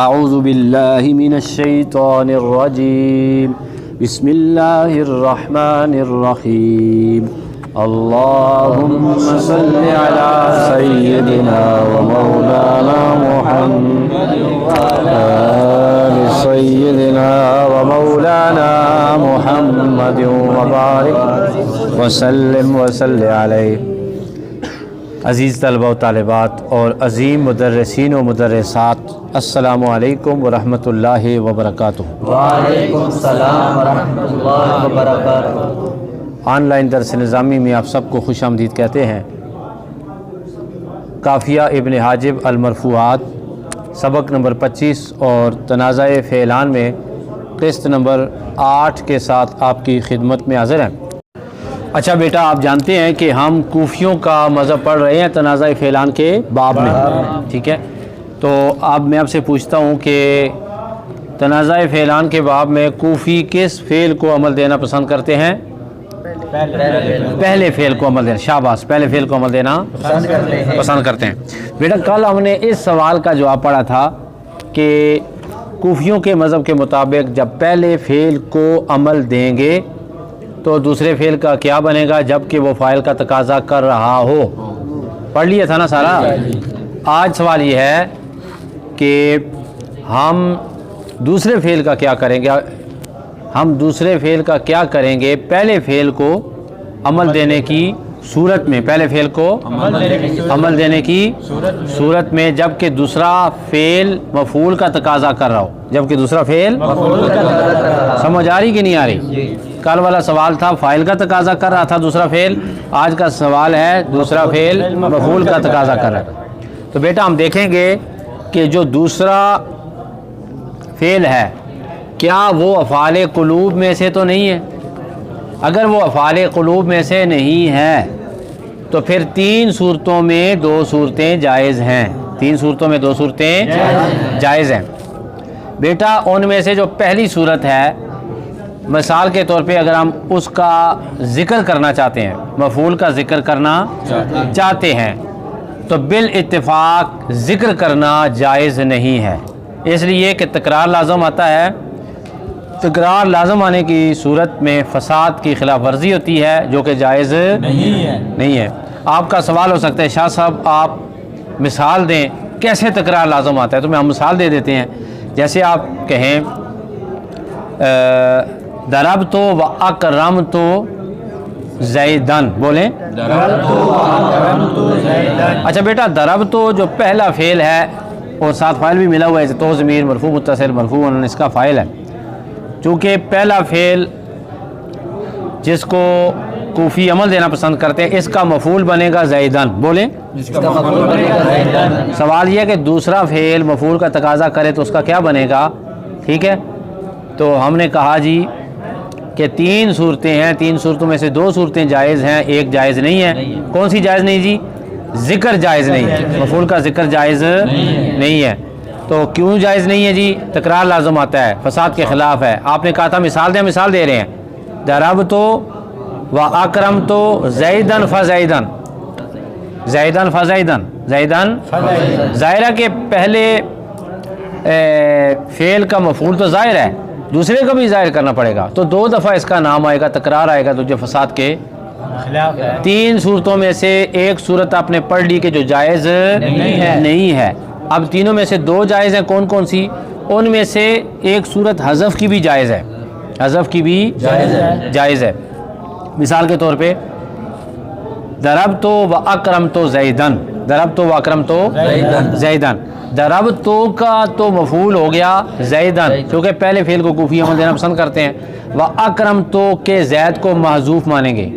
اعوذ باللہ من الشیطان الرجیم بسم اللہ الرحمن الرحیم اللہم صل علی سیدنا و مولانا محمد آل سیدنا و مولانا محمد وبارک وسلم وصلی علیہ۔ عزیز طلبہ و طالبات اور عظیم مدرسین و مدرسات، السلام علیکم ورحمۃ اللہ وبرکاتہ۔ وعلیکم السلام ورحمۃ اللہ وبرکاتہ۔ آن لائن درس نظامی میں آپ سب کو خوش آمدید کہتے ہیں۔ قافیہ ابن حاجب المرفوعات سبق نمبر 25 اور تنازع فعلان میں قسط نمبر 8 کے ساتھ آپ کی خدمت میں حاضر ہیں۔ اچھا بیٹا، آپ جانتے ہیں کہ ہم کوفیوں کا مذہب پڑھ رہے ہیں تنازع فعلان کے باب میں، ٹھیک ہے؟ تو اب میں آپ سے پوچھتا ہوں کہ تنازع فعلان کے باب میں کوفی کس فعل کو عمل دینا پسند کرتے ہیں؟ پہلے فعل کو عمل دینا، شاباش، پہلے فعل کو عمل دینا پسند کرتے ہیں۔ بیٹا کل ہم نے اس سوال کا جواب پڑھا تھا کہ کوفیوں کے مذہب کے مطابق جب پہلے فعل کو عمل دیں گے تو دوسرے فعل کا کیا بنے گا جب کہ وہ فاعل کا تقاضا کر رہا ہو۔ پڑھ لیا تھا نا سارا؟ آج سوال یہ ہے کہ ہم دوسرے فعل کا کیا کریں گے، ہم دوسرے فعل کا کیا کریں گے پہلے فعل کو عمل دینے کی صورت میں، پہلے فعل کو عمل دینے کی صورت میں جب کہ دوسرا فعل مفعول کا تقاضا کر رہا ہو، جب کہ دوسرا فعل سمجھ آ رہی کہ نہیں آ رہی؟ کل والا سوال تھا فاعل کا تقاضا کر رہا تھا دوسرا فعل، آج کا سوال ہے دوسرا فعل مفعول کا تقاضا کر رہا ہے۔ تو بیٹا ہم دیکھیں گے کہ جو دوسرا فعل ہے کیا وہ افعال قلوب میں سے تو نہیں ہے؟ اگر وہ افعال قلوب میں سے نہیں ہے تو پھر 3 صورتوں میں 2 صورتیں جائز ہیں، 3 صورتوں میں 2 صورتیں جائز ہیں۔ بیٹا ان میں سے جو پہلی صورت ہے، مثال کے طور پہ اگر ہم اس کا ذکر کرنا چاہتے ہیں، مفعول کا ذکر کرنا چاہتے ہیں تو بالاتفاق ذکر کرنا جائز نہیں ہے، اس لیے کہ تکرار لازم آتا ہے۔ تکرار لازم آنے کی صورت میں فساد کی خلاف ورزی ہوتی ہے جو کہ جائز نہیں ہے۔ آپ کا سوال ہو سکتا ہے شاہ صاحب آپ مثال دیں کیسے تکرار لازم آتا ہے، تو میں ہم مثال دے دیتے ہیں۔ جیسے آپ کہیں ضربت و اکرمت زیدن، بولیں اچھا بیٹا ضربت جو پہلا فعل ہے اور ساتھ فاعل بھی ملا ہوا ہے تو ضمیر مرفوع متصل مرفوع اس کا فاعل ہے، چونکہ پہلا فعل جس کو کوفی عمل دینا پسند کرتے ہیں اس کا مفعول بنے گا زیدن، بولیں سوال یہ ہے کہ دوسرا فعل مفعول کا تقاضا کرے تو اس کا کیا بنے گا، ٹھیک ہے؟ تو ہم نے کہا جی کہ 3 صورتیں ہیں، 3 صورتوں میں سے 2 صورتیں جائز ہیں، ایک جائز نہیں ہے۔ کون سی جائز نہیں جی؟ ذکر جائز نہیں ہے، مفعول کا ذکر جائز نہیں ہے۔ تو کیوں جائز نہیں ہے جی؟ تکرار لازم آتا ہے، فساد کے خلاف ہے۔ آپ نے کہا تھا مثال دیں، مثال دے رہے ہیں، ضربت و اکرمت زیدن فزیدن، زیدن فزیدن، زیدن ظاہرہ کے پہلے فعل کا مفعول تو ظاہر ہے، دوسرے کو بھی ظاہر کرنا پڑے گا، تو 2 دفعہ اس کا نام آئے گا، تکرار آئے گا، تو جو فساد کے 3 صورتوں میں سے ایک صورت آپ نے پڑھ لی کہ جو جائز نہیں ہے۔ اب تینوں میں سے 2 جائز ہیں، کون کون سی؟ ان میں سے ایک صورت حذف کی بھی جائز ہے، حذف کی بھی جائز ہے۔ مثال کے طور پہ ضربت و اکرمت زیدن، ضربت و اکرمت زیدن، ضربت کا تو مفعول ہو گیا زیدن کیونکہ پہلے فعل کو کوفی عمل دینا پسند کرتے ہیں، و اکرمت کے زید کو محذوف مانیں گے،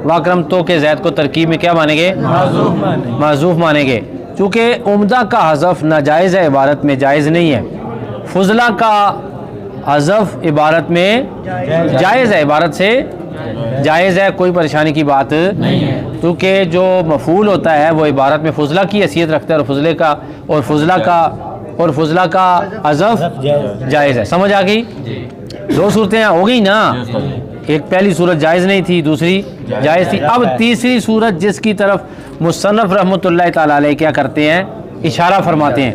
و اکرمت کے زید کو ترکیب میں کیا مانیں گے؟ محذوف مانیں گے، چونکہ عمدہ کا حذف ناجائز ہے، عبارت میں جائز نہیں ہے۔ فضلہ کا حذف عبارت میں جائز ہے، عبارت سے جائز ہے، کوئی پریشانی کی بات نہیں ہے، کیونکہ جو مفعول ہوتا ہے وہ عبارت میں فضلہ کی حیثیت رکھتا ہے اور فضلہ کا حذف جائز ہے۔ سمجھ آ گئی؟ 2 صورتیں ہو گئی نا، ایک پہلی صورت جائز نہیں تھی، دوسری جائز تھی۔ اب تیسری صورت جس کی طرف مصنف رحمۃ اللہ تعالی علیہ کیا کرتے ہیں، اشارہ فرماتے ہیں،